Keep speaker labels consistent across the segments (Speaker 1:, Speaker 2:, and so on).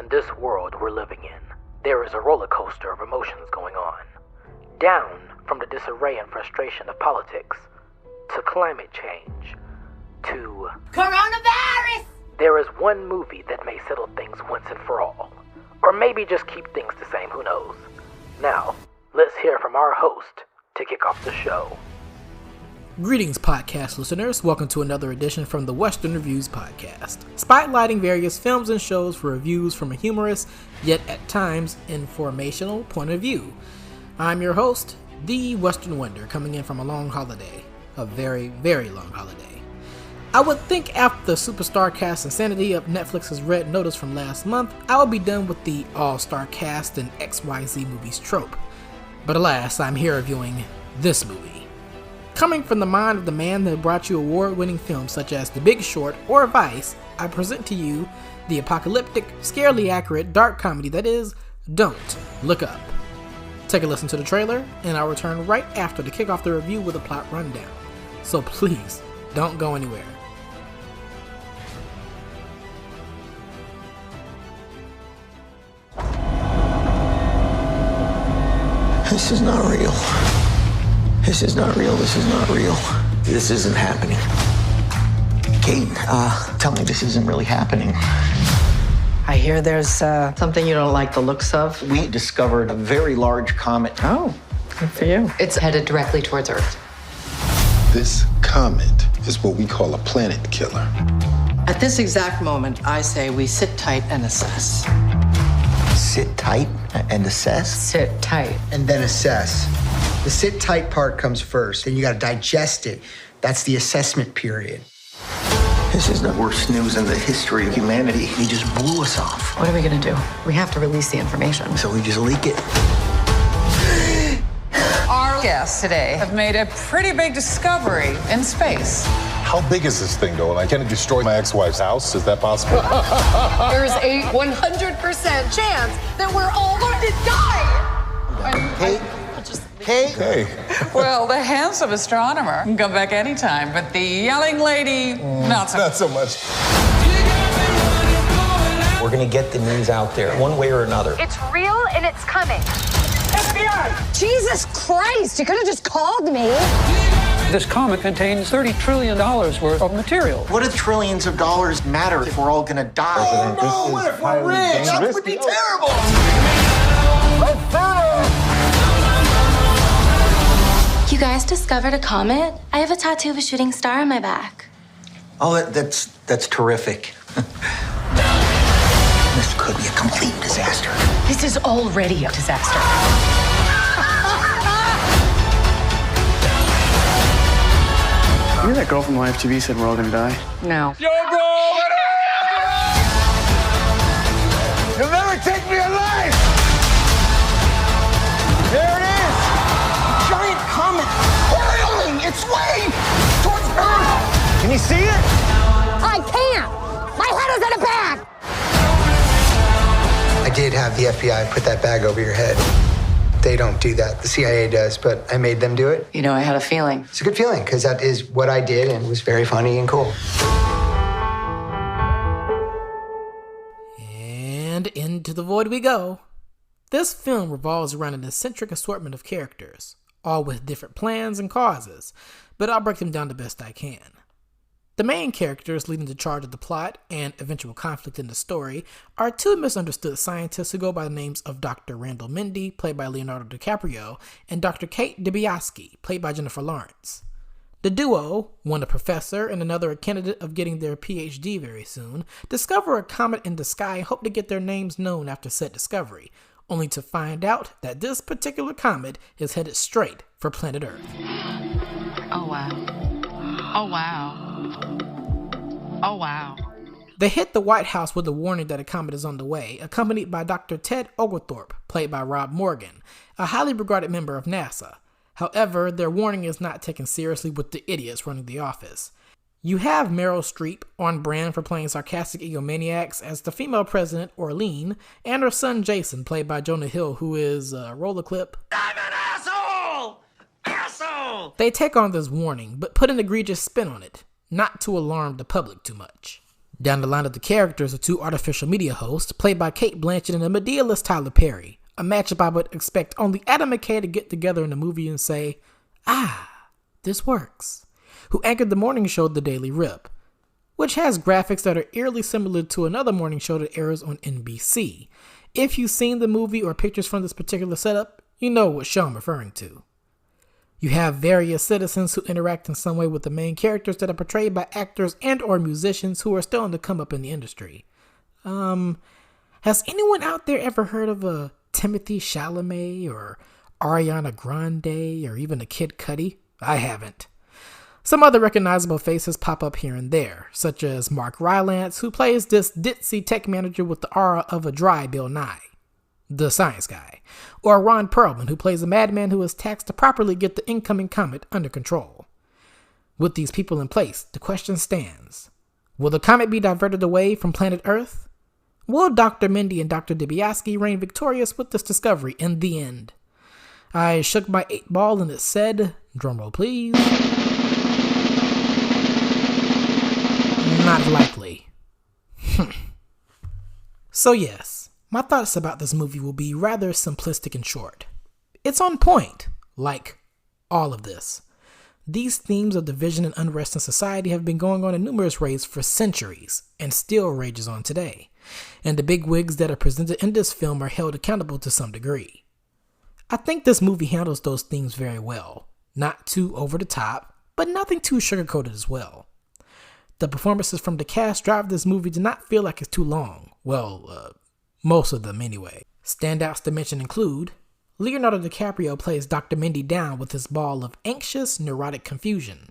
Speaker 1: In this world we're living in, there is a roller coaster of emotions going on. Down from the disarray and frustration of politics, to climate change, to
Speaker 2: coronavirus!
Speaker 1: There is one movie that may settle things once and for all. Or maybe just keep things the same, who knows. Now, let's hear from our host to kick off the show.
Speaker 3: Greetings, podcast listeners. Welcome to another edition from the Western Reviews podcast, spotlighting various films and shows for reviews from a humorous, yet at times informational point of view. I'm your host, the Western Wonder, coming in from a long holiday. A very, very long holiday. I would think after the superstar cast insanity of Netflix's Red Notice from last month, I would be done with the all-star cast and XYZ movies trope. But alas, I'm here reviewing this movie. Coming from the mind of the man that brought you award-winning films such as The Big Short or Vice, I present to you the apocalyptic, scarily accurate, dark comedy that is Don't Look Up. Take a listen to the trailer, and I'll return right after to kick off the review with a plot rundown. So please, don't go anywhere.
Speaker 4: This is not real. This is not real. This is not real. This isn't happening. Cate, tell me this isn't really happening.
Speaker 5: I hear there's something you don't like the looks of.
Speaker 4: We discovered a very large comet.
Speaker 5: Oh, good for you.
Speaker 6: It's headed directly towards Earth.
Speaker 7: This comet is what we call a planet killer.
Speaker 5: At this exact moment, I say we sit tight and assess.
Speaker 4: Sit tight and assess?
Speaker 6: Sit tight.
Speaker 8: And then assess. The sit tight part comes first, then you gotta digest it. That's the assessment period.
Speaker 4: This is the worst news in the history of humanity. He just blew us off.
Speaker 6: What are we gonna do? We have to release the information.
Speaker 4: So we just leak it.
Speaker 9: Our guests today have made a pretty big discovery in space.
Speaker 7: How big is this thing, though? Like, can it destroy my ex-wife's house? Is that possible?
Speaker 6: There's a 100% chance that we're all going to die.
Speaker 4: Kate? Kate?
Speaker 7: Hey.
Speaker 9: Well, the handsome astronomer can come back anytime, but the yelling lady, not so.
Speaker 7: Not so much.
Speaker 4: We're gonna get the news out there, one way or another.
Speaker 2: It's real and it's coming. FBI!
Speaker 10: Jesus Christ, you could have just called me.
Speaker 11: This comet contains $30 trillion worth of material.
Speaker 4: What do trillions of dollars matter if we're all gonna die?
Speaker 7: Oh, no, what if we're rich? That would be terrible.
Speaker 12: You guys discovered a comet? I have a tattoo of a shooting star on my back.
Speaker 4: Oh, that's terrific. This could be a complete disaster.
Speaker 6: This is already a disaster.
Speaker 11: You know that girl from live TV said we're all gonna die?
Speaker 6: No.
Speaker 7: Yo, bro! You'll never take me alive!
Speaker 4: There it is! Giant comet hurling its way towards Earth! Can you see it?
Speaker 10: I can't. My head is in a bag.
Speaker 8: I did have the FBI put that bag over your head. They don't do that. The CIA does, but I made them do it.
Speaker 6: You know, I had a feeling.
Speaker 8: It's a good feeling, because that is what I did, and it was very funny and cool.
Speaker 3: And into the void we go. This film revolves around an eccentric assortment of characters, all with different plans and causes, but I'll break them down the best I can. The main characters leading the charge of the plot and eventual conflict in the story are two misunderstood scientists who go by the names of Dr. Randall Mindy, played by Leonardo DiCaprio, and Dr. Cate Blanchett, played by Jennifer Lawrence. The duo, one a professor and another a candidate of getting their PhD very soon, discover a comet in the sky and hope to get their names known after said discovery, only to find out that this particular comet is headed straight for planet Earth.
Speaker 6: Oh, wow. Oh, wow. Oh, wow.
Speaker 3: They hit the White House with a warning that a comet is on the way, accompanied by Dr. Ted Oglethorpe, played by Rob Morgan, a highly regarded member of NASA. However, their warning is not taken seriously with the idiots running the office. You have Meryl Streep, on brand for playing sarcastic egomaniacs, as the female president, Orlean, and her son Jason, played by Jonah Hill, who is, roll a clip.
Speaker 4: I'm an asshole! Asshole!
Speaker 3: They take on this warning, but put an egregious spin on it, not to alarm the public too much. Down the line of the characters are two artificial media hosts, played by Cate Blanchett and a Medea-less Tyler Perry, a matchup I would expect only Adam McKay to get together in a movie and say, this works, who anchored the morning show The Daily Rip, which has graphics that are eerily similar to another morning show that airs on NBC. If you've seen the movie or pictures from this particular setup, you know what show I'm referring to. You have various citizens who interact in some way with the main characters that are portrayed by actors and or musicians who are still on the come up in the industry. Has anyone out there ever heard of a Timothee Chalamet or Ariana Grande or even a Kid Cudi? I haven't. Some other recognizable faces pop up here and there, such as Mark Rylance, who plays this ditzy tech manager with the aura of a dry Bill Nye, the science guy, or Ron Perlman, who plays a madman who is tasked to properly get the incoming comet under control. With these people in place, the question stands: will the comet be diverted away from planet Earth? Will Dr. Mindy and Dr. DiBiase reign victorious with this discovery in the end? I shook my 8-ball and it said, drumroll please, not likely. So yes, my thoughts about this movie will be rather simplistic and short. It's on point, like all of this. These themes of division and unrest in society have been going on in numerous ways for centuries, and still rages on today. And the bigwigs that are presented in this film are held accountable to some degree. I think this movie handles those themes very well. Not too over the top, but nothing too sugar-coated as well. The performances from the cast drive this movie to not feel like it's too long. Well, most of them anyway. Standouts to mention include Leonardo DiCaprio plays Dr. Mindy down with his ball of anxious, neurotic confusion.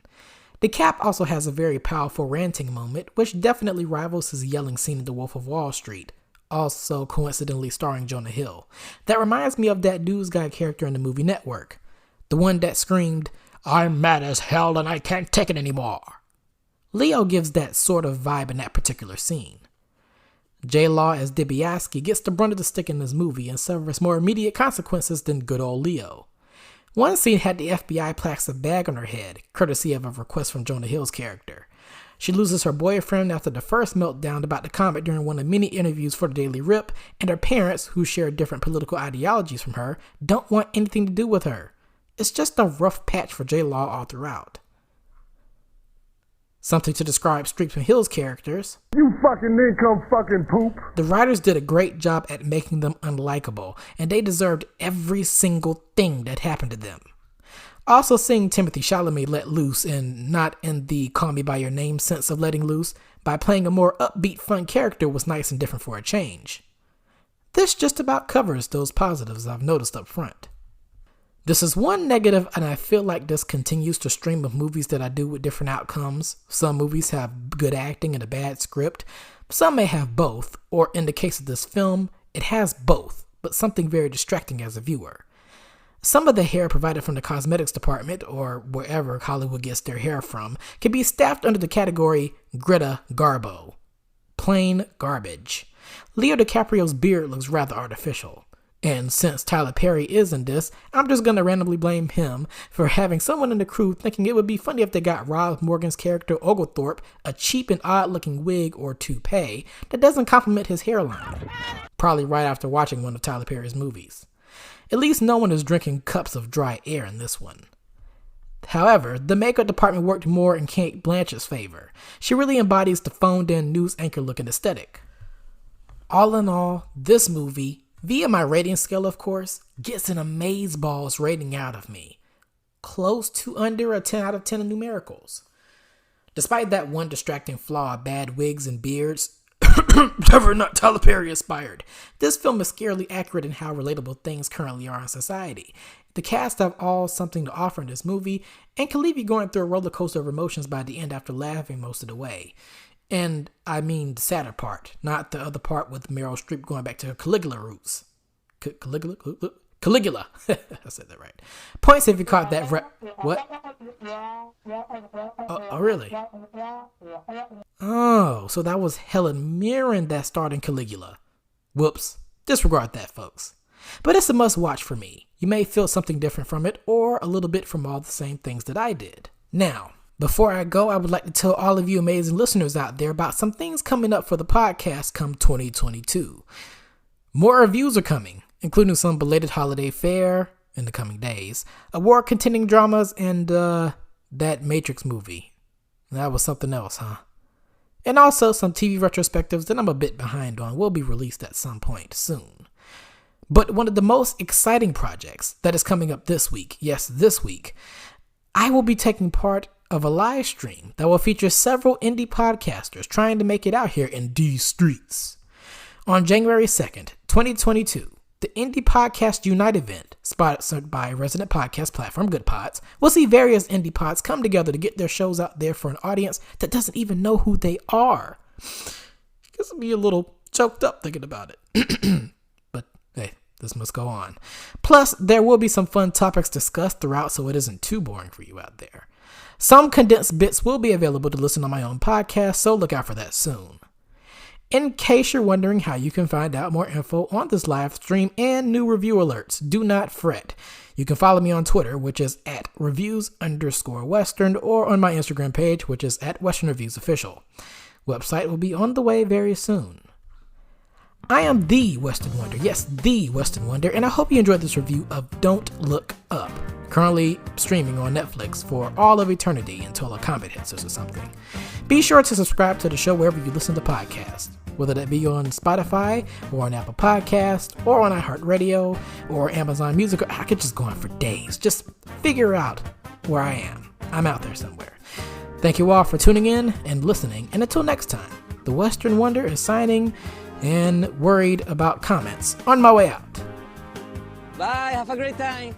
Speaker 3: DiCap also has a very powerful ranting moment, which definitely rivals his yelling scene in The Wolf of Wall Street, also coincidentally starring Jonah Hill. That reminds me of that News Guy character in the movie Network, the one that screamed, "I'm mad as hell and I can't take it anymore." Leo gives that sort of vibe in that particular scene. J-Law as DiBiase gets the brunt of the stick in this movie and suffers more immediate consequences than good old Leo. One scene had the FBI plaques a bag on her head, courtesy of a request from Jonah Hill's character. She loses her boyfriend after the first meltdown about the comet during one of many interviews for the Daily Rip, and her parents, who share different political ideologies from her, don't want anything to do with her. It's just a rough patch for J-Law all throughout. Something to describe Streep and Hill's characters. You fucking fucking poop. The writers did a great job at making them unlikable, and they deserved every single thing that happened to them. Also, seeing Timothee Chalamet let loose, and not in the call me by your name sense of letting loose, by playing a more upbeat, fun character was nice and different for a change. This just about covers those positives I've noticed up front. This is one negative, and I feel like this continues the stream of movies that I do with different outcomes. Some movies have good acting and a bad script. Some may have both, or in the case of this film, it has both, but something very distracting as a viewer. Some of the hair provided from the cosmetics department, or wherever Hollywood gets their hair from, can be staffed under the category Greta Garbo. Plain garbage. Leo DiCaprio's beard looks rather artificial. And since Tyler Perry is in this, I'm just gonna randomly blame him for having someone in the crew thinking it would be funny if they got Rob Morgan's character Oglethorpe a cheap and odd looking wig or toupee that doesn't complement his hairline. Probably right after watching one of Tyler Perry's movies. At least no one is drinking cups of dry air in this one. However, the makeup department worked more in Cate Blanchett's favor. She really embodies the phoned-in news anchor looking aesthetic. All in all, this movie, via my rating scale of course, gets an amazeballs rating out of me. Close to under a 10 out of 10 in numericals. Despite that one distracting flaw of bad wigs and beards, never not Tyler Perry inspired, this film is scarily accurate in how relatable things currently are in society. The cast have all something to offer in this movie, and can leave you going through a roller coaster of emotions by the end after laughing most of the way. And I mean the sadder part, not the other part with Meryl Streep going back to her Caligula roots. Caligula. I said that right. Points if you caught that what? Oh, really? Oh, so that was Helen Mirren that starred in Caligula. Whoops. Disregard that, folks. But it's a must-watch for me. You may feel something different from it, or a little bit from all the same things that I did. Now, Before I go, I would like to tell all of you amazing listeners out there about some things coming up for the podcast come 2022. More reviews are coming, including some belated holiday fare in the coming days, award-contending dramas, and that Matrix movie. That was something else, huh? And also some TV retrospectives that I'm a bit behind on will be released at some point soon. But one of the most exciting projects that is coming up this week, yes, this week, I will be taking part of a live stream that will feature several indie podcasters trying to make it out here in these streets. On January 2nd, 2022, the Indie Podcast Unite event, sponsored by resident podcast platform Good Pods, will see various indie pods come together to get their shows out there for an audience that doesn't even know who they are. This will be a little choked up thinking about it. But hey, this must go on. Plus, there will be some fun topics discussed throughout so it isn't too boring for you out there. Some condensed bits will be available to listen on my own podcast, so look out for that soon. In case you're wondering how you can find out more info on this live stream and new review alerts, do not fret. You can follow me on Twitter, which is @reviews_western, or on my Instagram page, which is @WesternReviewsOfficial. Website will be on the way very soon. I am the Western Wonder, yes, the Western Wonder, and I hope you enjoyed this review of Don't Look Up, currently streaming on Netflix for all of eternity until a comet hits us or something. Be sure to subscribe to the show wherever you listen to podcasts, whether that be on Spotify or on Apple Podcasts or on iHeartRadio or Amazon Music. I could just go on for days. Just figure out where I am. I'm out there somewhere. Thank you all for tuning in and listening, and until next time, the Western Wonder is signing and worried about comments on my way out.
Speaker 13: Bye, have a great time.